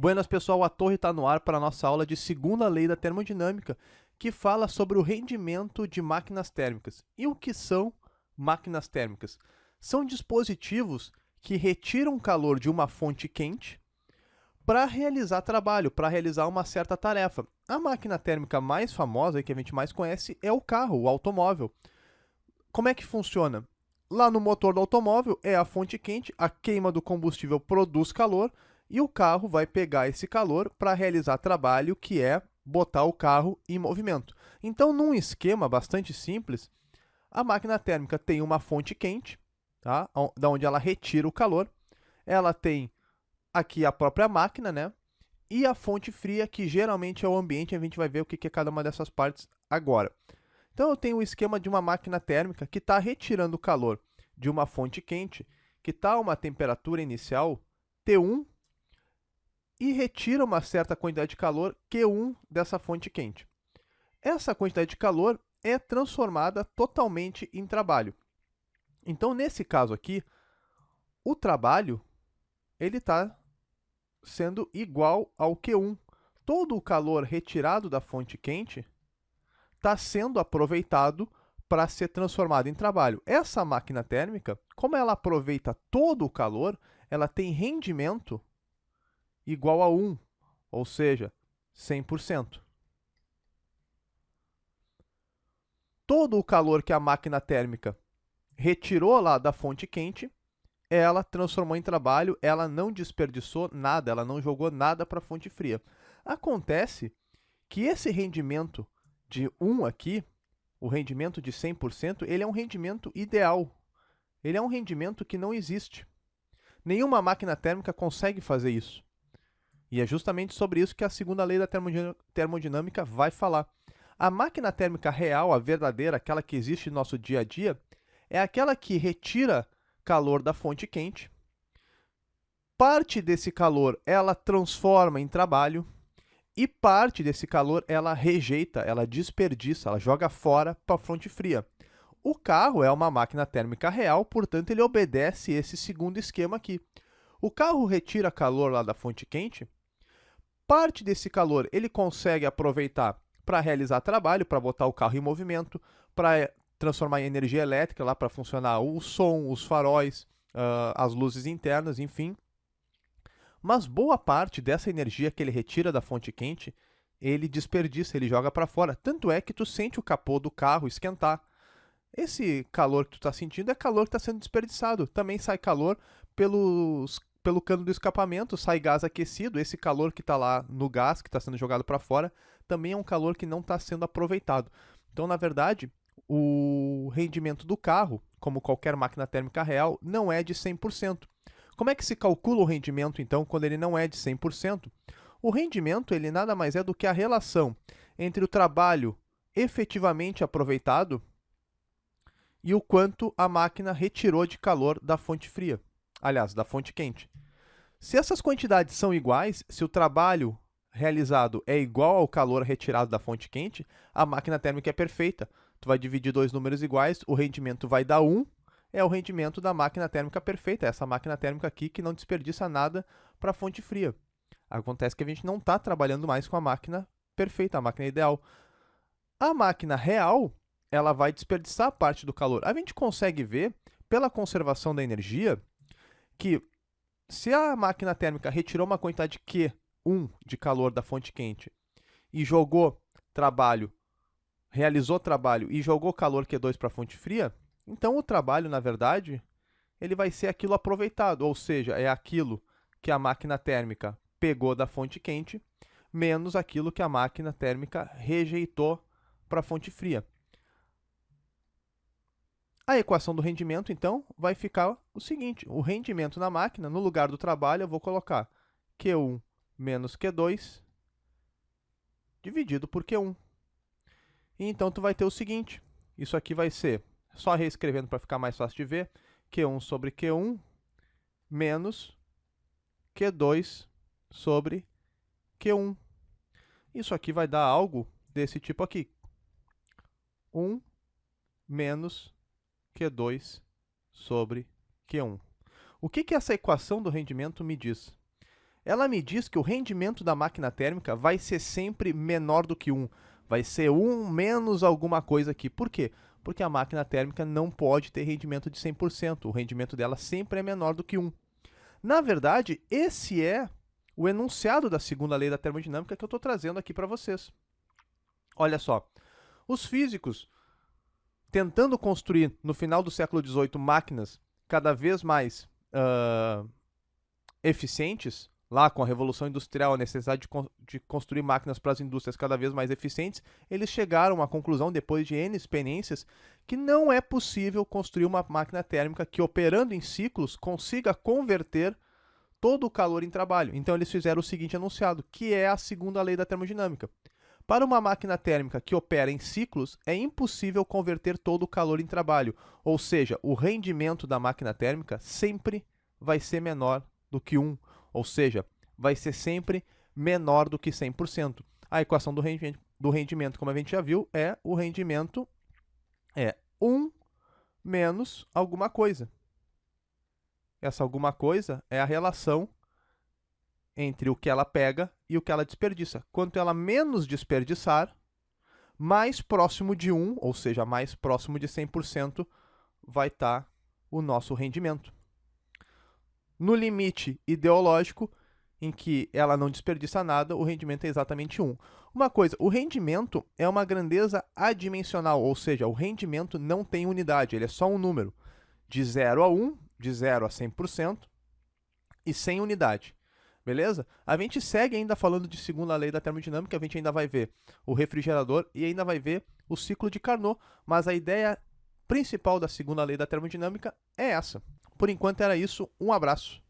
Buenas pessoal, a torre está no ar para a nossa aula de segunda lei da termodinâmica, que fala sobre o rendimento de máquinas térmicas. E o que são máquinas térmicas? São dispositivos que retiram calor de uma fonte quente para realizar trabalho, para realizar uma certa tarefa. A máquina térmica mais famosa, que a gente mais conhece, é o carro, o automóvel. Como é que funciona? Lá no motor do automóvel é a fonte quente, a queima do combustível produz calor e o carro vai pegar esse calor para realizar trabalho que é botar o carro em movimento. Então, num esquema bastante simples, a máquina térmica tem uma fonte quente, tá? Da onde ela retira o calor. Ela tem aqui a própria máquina, né? E a fonte fria, que geralmente é o ambiente, a gente vai ver o que é cada uma dessas partes agora. Então eu tenho o esquema de uma máquina térmica que está retirando o calor de uma fonte quente, que está a uma temperatura inicial T1 e retira uma certa quantidade de calor Q1 dessa fonte quente. Essa quantidade de calor é transformada totalmente em trabalho. Então, nesse caso aqui, o trabalho ele está sendo igual ao Q1. Todo o calor retirado da fonte quente está sendo aproveitado para ser transformado em trabalho. Essa máquina térmica, como ela aproveita todo o calor, ela tem rendimento igual a 1, ou seja, 100%. Todo o calor que a máquina térmica retirou lá da fonte quente, ela transformou em trabalho, ela não desperdiçou nada, ela não jogou nada para a fonte fria. Acontece que esse rendimento de 1 aqui, o rendimento de 100%, ele é um rendimento ideal. Ele é um rendimento que não existe. Nenhuma máquina térmica consegue fazer isso. E é justamente sobre isso que a segunda lei da termodinâmica vai falar. A máquina térmica real, a verdadeira, aquela que existe no nosso dia a dia, é aquela que retira calor da fonte quente. Parte desse calor ela transforma em trabalho e parte desse calor ela rejeita, ela desperdiça, ela joga fora para a fonte fria. O carro é uma máquina térmica real, portanto ele obedece esse segundo esquema aqui. O carro retira calor lá da fonte quente, parte desse calor ele consegue aproveitar para realizar trabalho, para botar o carro em movimento, para transformar em energia elétrica lá para funcionar o som, os faróis, as luzes internas, enfim. Mas boa parte dessa energia que ele retira da fonte quente, ele desperdiça, ele joga para fora. Tanto é que tu sente o capô do carro esquentar. Esse calor que tu está sentindo é calor que está sendo desperdiçado. Também sai calor pelo cano do escapamento, sai gás aquecido. Esse calor que está lá no gás, que está sendo jogado para fora, também é um calor que não está sendo aproveitado. Então, na verdade, o rendimento do carro, como qualquer máquina térmica real, não é de 100%. Como é que se calcula o rendimento, então, quando ele não é de 100%? O rendimento ele nada mais é do que a relação entre o trabalho efetivamente aproveitado e o quanto a máquina retirou de calor da fonte fria. Aliás, da fonte quente. Se essas quantidades são iguais, se o trabalho realizado é igual ao calor retirado da fonte quente, a máquina térmica é perfeita. Tu vai dividir dois números iguais, o rendimento vai dar 1, é o rendimento da máquina térmica perfeita, essa máquina térmica aqui que não desperdiça nada para a fonte fria. Acontece que a gente não está trabalhando mais com a máquina perfeita, a máquina ideal. A máquina real, ela vai desperdiçar parte do calor. A gente consegue ver, pela conservação da energia, que se a máquina térmica retirou uma quantidade Q1 de calor da fonte quente e jogou trabalho, realizou trabalho e jogou calor Q2 para a fonte fria, então o trabalho, na verdade, ele vai ser aquilo aproveitado, ou seja, é aquilo que a máquina térmica pegou da fonte quente, menos aquilo que a máquina térmica rejeitou para a fonte fria. A equação do rendimento, então, vai ficar o seguinte: o rendimento na máquina, no lugar do trabalho, eu vou colocar Q1 menos Q2 dividido por Q1. E então tu vai ter o seguinte, isso aqui vai ser, só reescrevendo para ficar mais fácil de ver, Q1 sobre Q1 menos Q2 sobre Q1. Isso aqui vai dar algo desse tipo aqui. 1 menos Q2 sobre Q1. O que essa equação do rendimento me diz? ela me diz que o rendimento da máquina térmica vai ser sempre menor do que 1. Vai ser 1 menos alguma coisa aqui. Por quê? Porque a máquina térmica não pode ter rendimento de 100%. O rendimento dela sempre é menor do que 1. Na verdade, esse é o enunciado da segunda lei da termodinâmica que eu estou trazendo aqui para vocês. Olha só, os físicos, tentando construir, no final do século XVIII, máquinas cada vez mais eficientes, lá com a Revolução Industrial, a necessidade de construir máquinas para as indústrias cada vez mais eficientes, eles chegaram à conclusão, depois de N experiências, que não é possível construir uma máquina térmica que, operando em ciclos, consiga converter todo o calor em trabalho. Então eles fizeram o seguinte enunciado, que é a segunda lei da termodinâmica. Para uma máquina térmica que opera em ciclos, é impossível converter todo o calor em trabalho, ou seja, o rendimento da máquina térmica sempre vai ser menor do que 1, ou seja, vai ser sempre menor do que 100%. A equação do rendimento, como a gente já viu, é o rendimento 1 menos alguma coisa. Essa alguma coisa é a relação entre o que ela pega e o que ela desperdiça. Quanto ela menos desperdiçar, mais próximo de 1, ou seja, mais próximo de 100%, vai estar o nosso rendimento. No limite ideológico, em que ela não desperdiça nada, o rendimento é exatamente 1. Uma coisa, o rendimento é uma grandeza adimensional, ou seja, o rendimento não tem unidade, ele é só um número. De 0 a 1, de 0 a 100% e sem unidade. Beleza? A gente segue ainda falando de segunda lei da termodinâmica, a gente ainda vai ver o refrigerador e ainda vai ver o ciclo de Carnot, mas a ideia principal da segunda lei da termodinâmica é essa. Por enquanto era isso, um abraço.